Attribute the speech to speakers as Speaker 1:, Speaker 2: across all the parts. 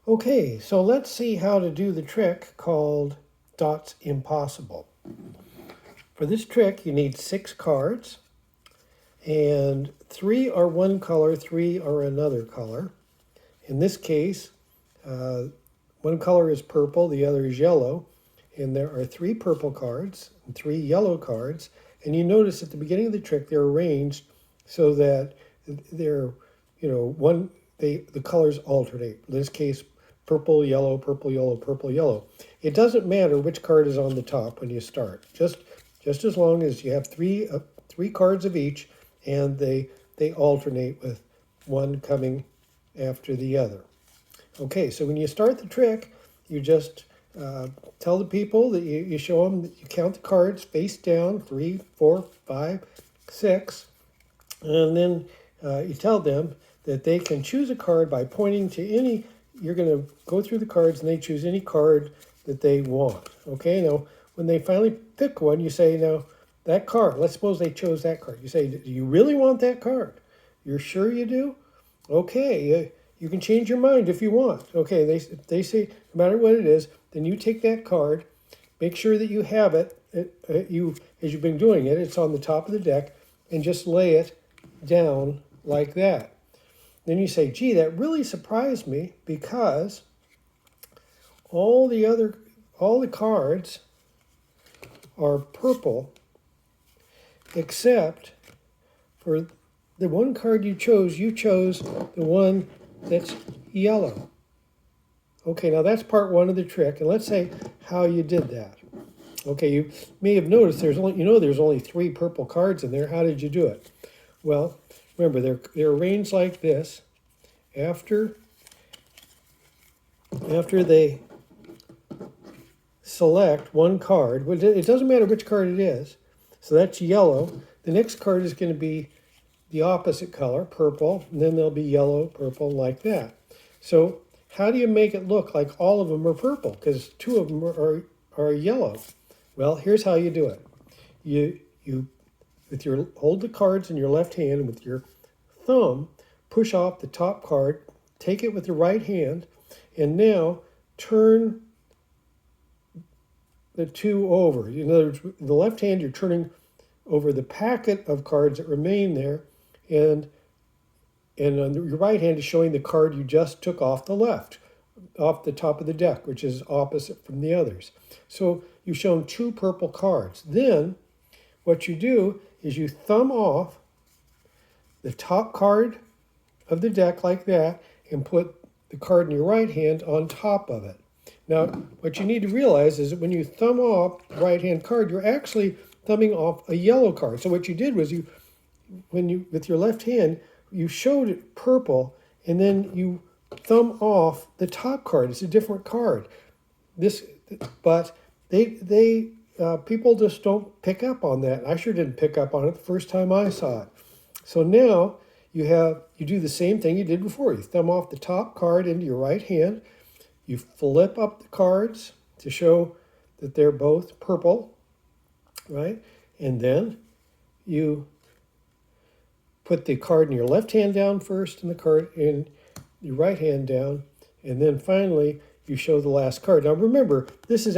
Speaker 1: Okay, so let's see how to do the trick called Dots Impossible. For this trick, you need 6 cards, and 3 are one color, 3 are another color. In this case, uh, one color is purple, the other is yellow, and there are 3 purple cards and 3 yellow cards. And you notice at the beginning of the trick, they're arranged so that they're, the colors alternate. In this case, purple, yellow, purple, yellow, purple, yellow. It doesn't matter which card is on the top when you start. Just as long as you have three cards of each, and they alternate with one coming after the other. Okay, so when you start the trick, you just tell the people that you show them that you count the cards face down 3, 4, 5, 6, and then you tell them that they can choose a card by pointing to any. You're going to go through the cards and they choose any card that they want. Okay, now when they finally pick one, you say, now that card, let's suppose they chose that card. You say, do you really want that card? You're sure you do? Okay, you can change your mind if you want. Okay, they say no matter what it is, then you take that card, make sure that you have it, as you've been doing it, it's on the top of the deck, and just lay it down like that. Then you say, gee, that really surprised me because all the cards are purple except for the one card you chose the one that's yellow. Okay, now that's part one of the trick, and let's say how you did that. Okay, you may have noticed there's only 3 purple cards in there. How did you do it? Well, remember they're arranged like this. After they select one card, it doesn't matter which card it is. So that's yellow. The next card is going to be the opposite color, purple, and then there'll be yellow, purple, like that. So how do you make it look like all of them are purple? Because 2 of them are yellow. Well, here's how you do it. You hold the cards in your left hand, and with your thumb, push off the top card, take it with the right hand, and now turn the 2 over. In other words, with the left hand, you're turning over the packet of cards that remain there, and on your right hand is showing the card you just took off the top of the deck, which is opposite from the others. So you've shown 2 purple cards. Then what you do is you thumb off the top card of the deck like that and put the card in your right hand on top of it. Now, what you need to realize is that when you thumb off the right hand card, you're actually thumbing off a yellow card. So what you did was with your left hand, you showed it purple, and then you thumb off the top card. It's a different card. But people just don't pick up on that. I sure didn't pick up on it the first time I saw it. So now you do the same thing you did before. You thumb off the top card into your right hand. You flip up the cards to show that they're both purple, right? And then you put the card in your left hand down first and the card in your right hand down, and then finally you show the last card. Now remember, this has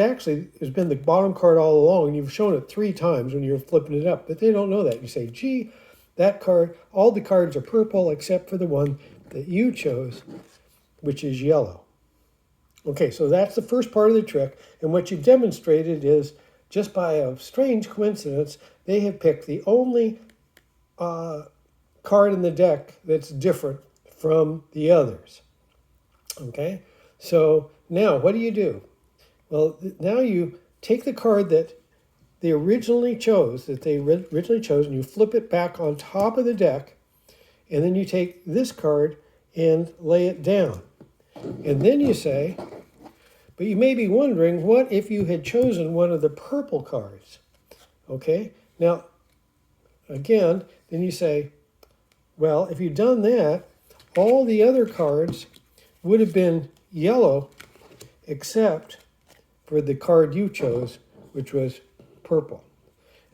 Speaker 1: been the bottom card all along, and you've shown it 3 times when you're flipping it up, but they don't know that. You say, gee, that card, all the cards are purple except for the one that you chose, which is yellow. Okay, so that's the first part of the trick, and what you've demonstrated is, just by a strange coincidence, they have picked the only card in the deck that's different from the others. Okay, so now what do? Well, now you take the card that they originally chose, and you flip it back on top of the deck, and then you take this card and lay it down. And then you say, but you may be wondering, what if you had chosen one of the purple cards? Okay, now, again, then you say, well, if you'd done that, all the other cards would have been yellow except for the card you chose, which was purple.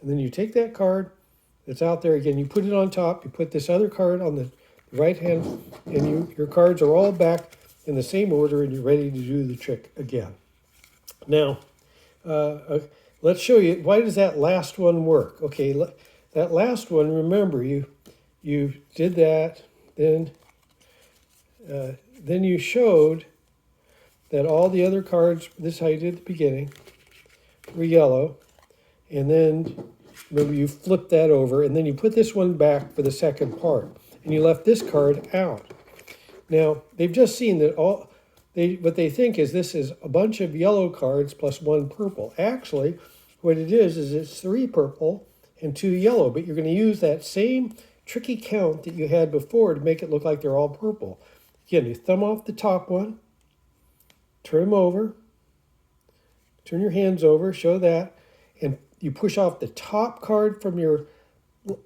Speaker 1: And then you take that card that's out there again, you put it on top, you put this other card on the right hand, and your cards are all back in the same order, and you're ready to do the trick again. Now, let's show you, why does that last one work? Okay, that last one, remember, you did that, then you showed that all the other cards, this is how you did at the beginning, were yellow, and then remember you flipped that over, and then you put this one back for the second part, and you left this card out. Now, they've just seen that what they think is this is a bunch of yellow cards plus one purple. Actually, what it is it's 3 purple and 2 yellow, but you're going to use that same tricky count that you had before to make it look like they're all purple. Again, you thumb off the top one, turn them over, turn your hands over, show that, and you push off the top card from your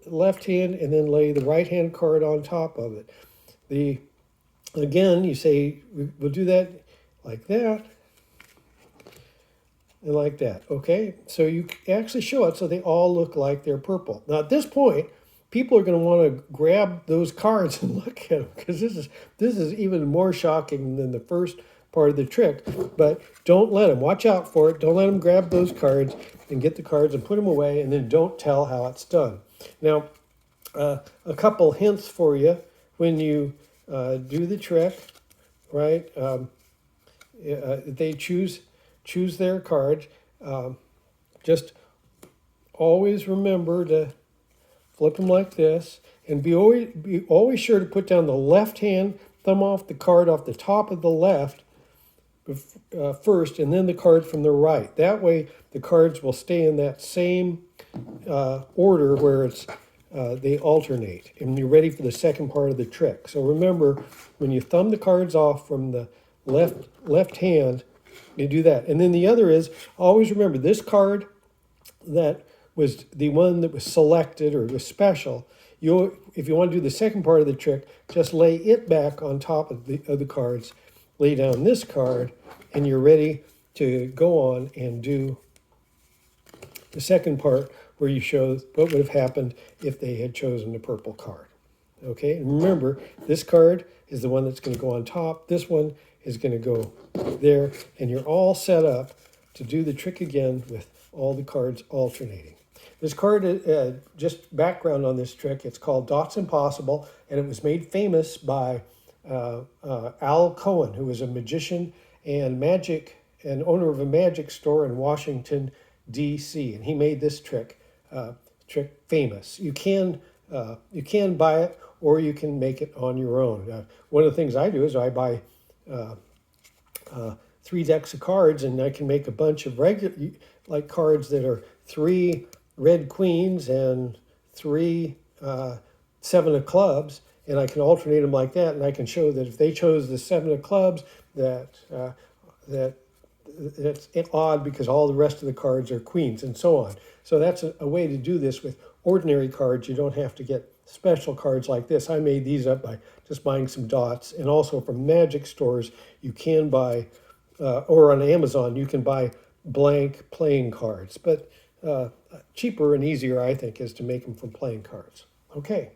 Speaker 1: left hand and then lay the right hand card on top of it. Again, you say, we'll do that like that and like that, okay? So you actually show it so they all look like they're purple. Now at this point, people are going to want to grab those cards and look at them, because this is even more shocking than the first part of the trick. But don't let them. Watch out for it. Don't let them grab those cards and get the cards and put them away, and then don't tell how it's done. Now, a couple hints for you when you do the trick, right? They choose their card. Just always remember to flip them like this, and be always sure to put down the left hand, thumb off the card off the top of the left first, and then the card from the right. That way the cards will stay in that same order where they alternate, and you're ready for the second part of the trick. So remember, when you thumb the cards off from the left hand, you do that. And then the other is, always remember, this card that was the one that was selected or was special, if you want to do the second part of the trick, just lay it back on top of the cards, lay down this card, and you're ready to go on and do the second part, where you show what would have happened if they had chosen the purple card. Okay, and remember, this card is the one that's going to go on top. This one is going to go there, and you're all set up to do the trick again with all the cards alternating. This card, just background on this trick, it's called Dots Impossible, and it was made famous by Al Cohen, who was a magician and owner of a magic store in Washington, D.C., and he made this trick famous. You can buy it, or you can make it on your own. One of the things I do is I buy 3 decks of cards, and I can make a bunch of regular cards that are 3 red queens and 3 7 of clubs, and I can alternate them like that, and I can show that if they chose the 7 of clubs, that's odd because all the rest of the cards are queens, and so on. So that's a way to do this with ordinary cards. You don't have to get special cards like this. I made these up by just buying some dots, and also from magic stores you can buy, or on Amazon you can buy blank playing cards, but cheaper and easier, I think, is to make them from playing cards. Okay.